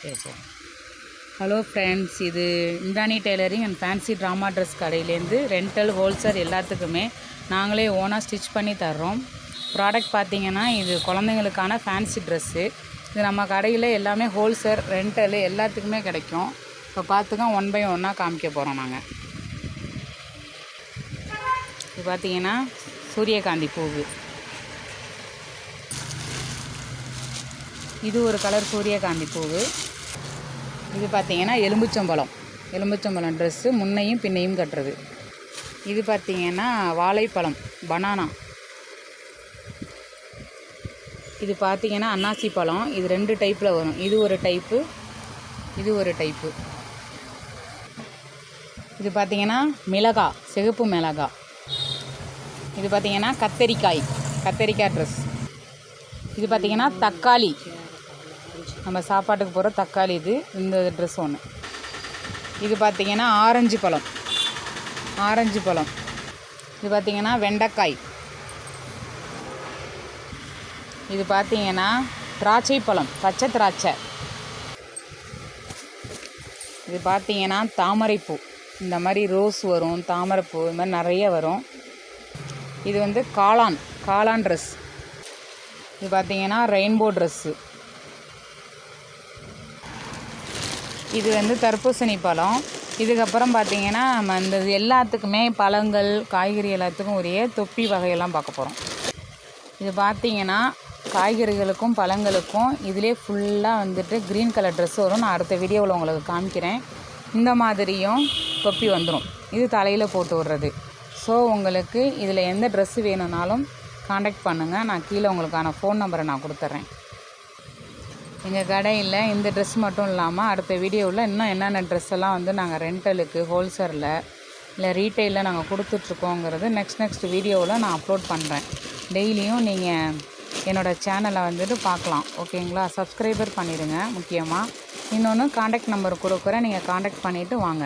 கேட்போம். Hello friends, இது இந்தானி tailoring and fancy drama dress கடையிலேருந்து ரெண்டல் ஹோல்சேல் எல்லாத்துக்குமே நாங்களே ஓனாக ஸ்டிச் பண்ணி தர்றோம். ப்ராடக்ட் பார்த்திங்கன்னா இது குழந்தைங்களுக்கான ஃபேன்சி ட்ரெஸ்ஸு. இது நம்ம கடையில் எல்லாமே ஹோல்சேல் ரெண்டலு எல்லாத்துக்குமே கிடைக்கும். இப்போ பார்த்துக்க 1 by 1 காமிக்க போகிறோம் நாங்கள். இது பார்த்திங்கன்னா சூரியகாந்தி பூவு, இது ஒரு கலர் சூரியகாந்தி பூவு. இது பார்த்திங்கன்னா எலும்புச்சம்பழம் ட்ரெஸ்ஸு, முன்னையும் பின்னையும் கட்டுறது. இது பார்த்திங்கன்னா வாழைப்பழம் பனானா. இது பார்த்திங்கன்னா அன்னாசி பழம். இது 2 டைப்பில் வரும். இது ஒரு டைப்பு, இது ஒரு டைப்பு. இது பார்த்திங்கன்னா மிளகாய், சிகப்பு மிளகாய். இது பார்த்திங்கன்னா கத்தரிக்காய் ட்ரெஸ். இது பார்த்திங்கன்னா தக்காளி, நம்ம சாப்பாட்டுக்கு போகிற தக்காளி. இந்த ட்ரெஸ் ஒன்று. இது பார்த்திங்கன்னா ஆரஞ்சு பழம். இது பார்த்திங்கன்னா வெண்டைக்காய். இது பார்த்திங்கன்னா திராட்சை பழம், பச்சை திராட்சை. இது பார்த்திங்கன்னா தாமரைப்பூ. இந்த மாதிரி ரோஸ் வரும், தாமரைப்பூ, இது மாதிரி நிறைய வரும். இது காளான் ட்ரெஸ். இது பார்த்திங்கன்னா ரெயின்போ ட்ரெஸ்ஸு. இது தர்பூசணி பழம். இதுக்கப்புறம் பார்த்திங்கன்னா நம்ம இந்த எல்லாத்துக்குமே பழங்கள் காய்கறி எல்லாத்துக்கும் உரிய தொப்பி வகையெல்லாம் பார்க்க போகிறோம். இது பார்த்திங்கன்னா காய்கறிகளுக்கும் பழங்களுக்கும் இதிலே ஃபுல்லாக க்ரீன் கலர் ட்ரெஸ் வரும். நான் அடுத்த வீடியோவில் உங்களுக்கு காமிக்கிறேன். இந்த மாதிரியும் தொப்பி வந்துடும். இது தலையில் போட்டு விடுறது. ஸோ உங்களுக்கு இதில் எந்த ட்ரெஸ்ஸு வேணும்னாலும் காண்டாக்ட் பண்ணுங்கள். நான் கீழே உங்களுக்கான ஃபோன் நம்பரை நான் கொடுத்துட்றேன். எங்கள் கடையில் இந்த ட்ரெஸ் மட்டும் இல்லாமல் அடுத்த வீடியோவில் இன்னும் என்னென்ன ட்ரெஸ் எல்லாம் நாங்கள் ரெண்டலுக்கு ஹோல்சேலில் இல்லை ரீட்டெயிலில் நாங்கள் கொடுத்துட்ருக்கோங்கிறது நெக்ஸ்ட் வீடியோவில் நான் அப்லோட் பண்ணுறேன். டெய்லியும் நீங்கள் என்னோடய சேனலை பார்க்கலாம். ஓகேங்களா? சப்ஸ்கிரைபர் பண்ணிடுங்க. முக்கியமாக இன்னொன்று காண்டாக்ட் நம்பர் கொடுக்குறேன், நீங்கள் காண்டாக்ட் பண்ணிவிட்டு வாங்க.